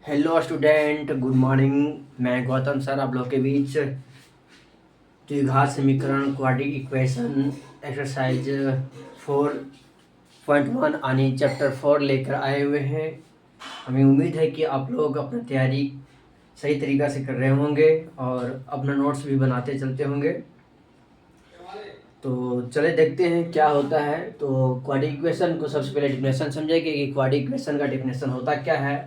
Hello student, good morning. मैं Gautam sir आप लोग के बीच द्विघात समीकरण क्वाड्रिक इक्वेशन एक्सरसाइज 4.1 यानी चैप्टर 4 लेकर आए हुए हैं। हमें उम्मीद है कि आप लोग अपना तैयारी सही तरीक़ा से कर रहे होंगे और अपना नोट्स भी बनाते चलते होंगे। तो चले देखते हैं क्या होता है। तो क्वाड्रिक इक्वेशन को सबसे पहले डिफिनेशन समझेंगे कि क्वाड्रिक इक्वेशन का डिफिनेशन होता क्या है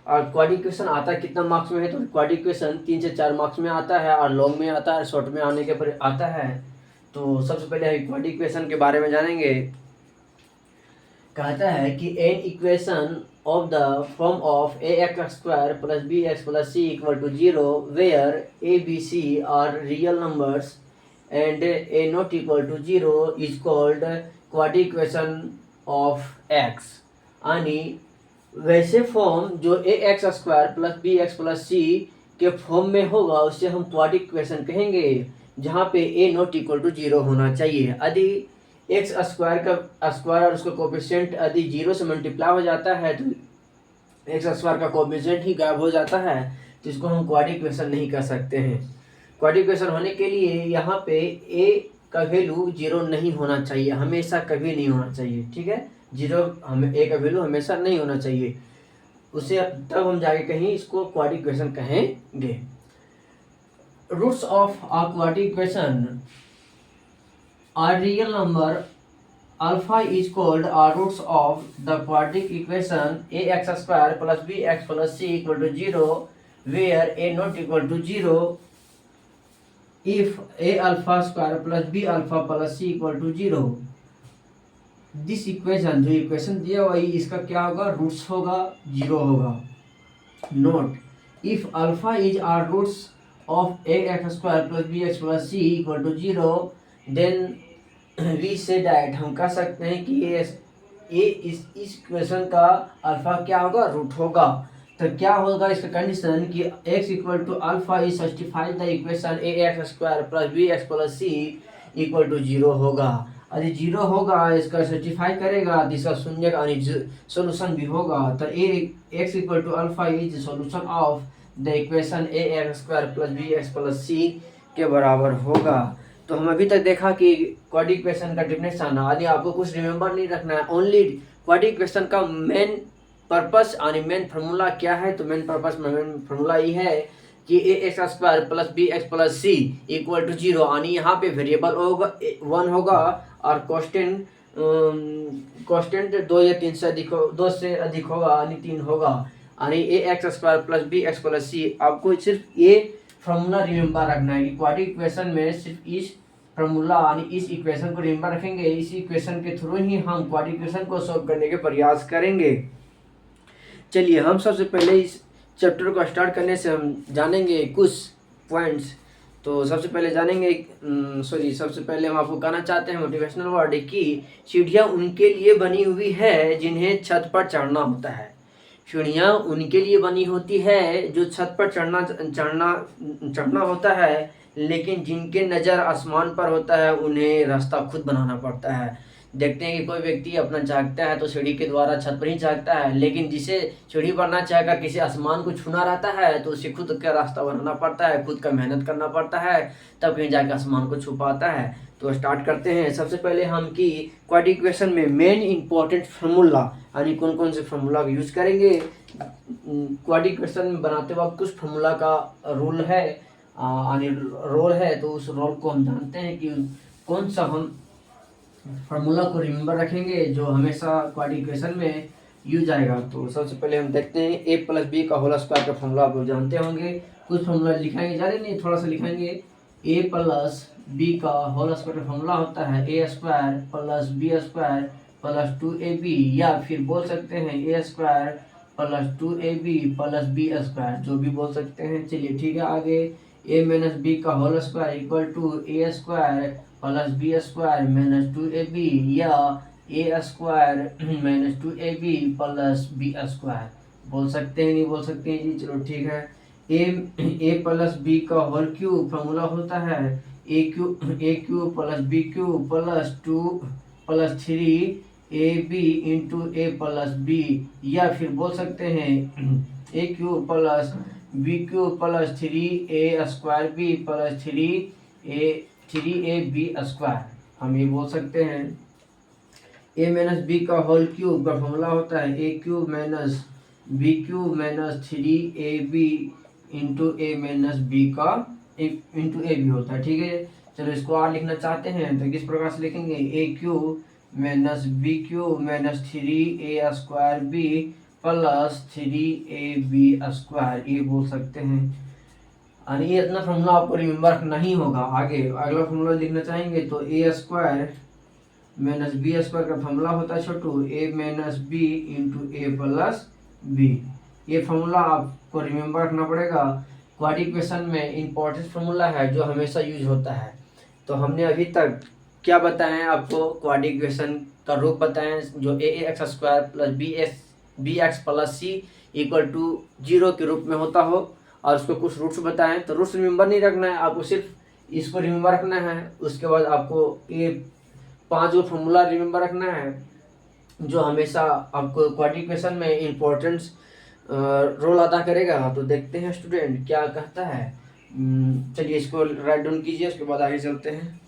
और क्वाड्रिक इक्वेशन आता कितना मार्क्स में है। तो क्वाड्रिक इक्वेशन 3 से 4 मार्क्स में आता है और लॉन्ग में आता है, शॉर्ट में आने के पर आता है। तो सबसे पहले हम क्वाड्रिक इक्वेशन के बारे में जानेंगे। कहता है कि an equation of the form of A x square plus B x plus C equal to 0 where a b c are real numbers and a not equal to 0 is called quadratic equation of x. यानी वैसे form जो a x square plus B x plus c के form में होगा उसे हम quadric equation कहेंगे, जहाँ पे ए नॉट इक्वल टू 0 होना चाहिए। यदि एक्स स्क्वायर का स्क्वायर और उसका कोफिशिएंट यदि 0 से मल्टीप्लाई हो जाता है तो एक्स स्क्वायर का कोफिशिएंट ही गायब हो जाता है, तो इसको हम क्वाड्रिक इक्वेशन नहीं कर सकते हैं। क्वाड्रिक इक्वेशन होने के लिए यहाँ पे ए का वैल्यू 0 नहीं होना चाहिए, हमेशा कभी नहीं होना चाहिए। ठीक है, 0 हमें ए का वैल्यू हमेशा नहीं होना चाहिए, उसे तब हम जाके कहीं इसको क्वाड्रिक इक्वेशन कहेंगे। Roots of a quadric equation are real number alpha is called roots of the quadratic equation ax square plus bx plus c equal to 0 where a not equal to 0 if a alpha square plus b alpha plus c equal to 0। This equation जो equation दिया हुआ है इसका क्या होगा, roots होगा, 0 होगा। Note if alpha is are roots of A x square plus B x plus C equal to 0 then we say that हम कह सकते हैं कि ये इस इक्वेशन का अल्फा क्या होगा, रूट होगा। तो क्या होगा इसका कंडीशन कि x equal to alpha is satisfied the equation a x square plus B x plus C equal to 0 होगा। यदि 0 होगा इसका सर्टिफाई करेगा तो इसका शून्य का सोल्यूशन भी होगा। तो a x equal to alpha is solution of the equation a x square plus B x plus c के बराबर होगा। तो हम अभी तक देखा कि क्वाड्रिक इक्वेशन का डिफिनेशन, यदि आपको कुछ रिमेंबर नहीं रखना है, ओनली क्वाड्रिक इक्वेशन का मेन पर्पस यानी मेन फार्मूला क्या है। तो मेन पर्पस में मेन फार्मूला ये है कि a x square plus B x plus C equal to 0 यानी यहाँ पे वेरिएबल होगा 1 होगा और कॉन्स्टेंट 2 या 3 से अधिक 2 से अधिक होगा यानी 3 होगा। यानी a x square plus B x plus c, आपको सिर्फ ये फार्मूला रिमेंबर रखना है कि क्वाड्रिक इक्वेशन में सिर्फ इस फार्मूला यानी इस इक्वेशन को रिमेंबर रखेंगे। इस इक्वेशन के थ्रू ही हम क्वाड्रिक इक्वेशन को सॉल्व करने के प्रयास करेंगे। चलिए हम सबसे पहले इस चैप्टर को स्टार्ट करने से हम जानेंगे कुछ पॉइंट्स। तो सबसे पहले जानेंगे सबसे पहले हम आपको कहना चाहते हैं मोटिवेशनल वर्ड कि सीढ़ियाँ उनके लिए बनी हुई है जिन्हें छत पर चढ़ना होता है। सीढ़ियाँ उनके लिए बनी होती है जो छत पर चढ़ना होता है, लेकिन जिनके नज़र आसमान पर होता है उन्हें रास्ता खुद बनाना पड़ता है। देखते हैं कि कोई व्यक्ति अपना जागता है तो सीढ़ी के द्वारा छत पर ही जागता है, लेकिन जिसे सीढ़ी बनना चाहेगा किसी आसमान को छूना रहता है तो उसे खुद का रास्ता बनाना पड़ता है, खुद का मेहनत करना पड़ता है, तब कहीं जाकर आसमान को छू पाता है। तो स्टार्ट करते हैं। सबसे पहले हम कि क्वाड्रिक इक्वेशन में मेन इंपॉर्टेंट फार्मूला यानी कौन कौन से फार्मूला का यूज करेंगे। क्वाड्रिक इक्वेशन बनाते वक्त कुछ फार्मूला का रूल है यानी रोल है, तो उस रोल को हम जानते हैं कि कौन सा हम फार्मूला को रिमेंबर रखेंगे जो हमेशा क्वाड्रिक इक्वेशन में यूज आएगा। तो सबसे पहले हम देखते हैं ए प्लस बी का होल स्क्वायर का फार्मूला आप लोग जानते होंगे। कुछ फार्मूला लिखाएंगे, ज़्यादा नहीं थोड़ा सा लिखाएंगे। ए प्लस बी का होल स्क्वायर का फार्मूला होता है a square plus b square plus 2ab, या फिर बोल सकते हैं a square plus 2ab plus b square, जो भी बोल सकते हैं। चलिए ठीक है, आगे ए माइनस बी का whole square equal to a square plus b square minus 2ab, या a square minus 2ab plus b square बोल सकते हैं, नहीं बोल सकते हैं जी। चलो ठीक है, ए प्लस बी का होल क्यूब फार्मूला होता है a cube plus b cube plus 2 plus 3 a b into A plus b, या फिर बोल सकते हैं a cube plus b cube plus 3a² b plus 3a b square. हम ये बोल सकते हैं ए माइनस बी का होल क्यूब का फॉर्मूला होता है a cube minus b cube minus 3ab into a minus b का इंटू ए बी होता है। ठीक है, चलो इसको और लिखना चाहते हैं तो किस प्रकार से लिखेंगे, a cube minus b cube minus 3a² b plus 3ab², ये बोल सकते हैं। और ये इतना फॉर्मूला आपको रिमेम्बर रखना ही होगा। आगे अगला फॉर्मूला लिखना चाहेंगे तो a² माइनस b² का फॉर्मूला होता है छोटू a minus B into A plus B. ये फॉर्मूला आपको रिमेम्बर रखना पड़ेगा। क्वाड्रेटिक इक्वेशन में इंपॉर्टेंट फॉर्मूला है जो हमेशा यूज होता है। तो हमने अभी तक क्या बताएं आपको, क्वाड्रेटिक इक्वेशन का रूप बताएं जो ax² plus bx plus c equal to 0 के रूप में होता हो, और उसको कुछ रूट्स बताएं। तो रूट्स रिमेम्बर नहीं रखना है आपको, सिर्फ इसको रिमेम्बर रखना है। उसके बाद आपको ये 5 जो फॉर्मूला रिमेम्बर रखना है जो हमेशा आपको क्वाड्रेटिक इक्वेशन में इम्पोर्टेंस रोल अदा करेगा। तो देखते हैं स्टूडेंट क्या कहता है। चलिए इसको राइट डाउन कीजिए, उसके बाद आगे चलते हैं।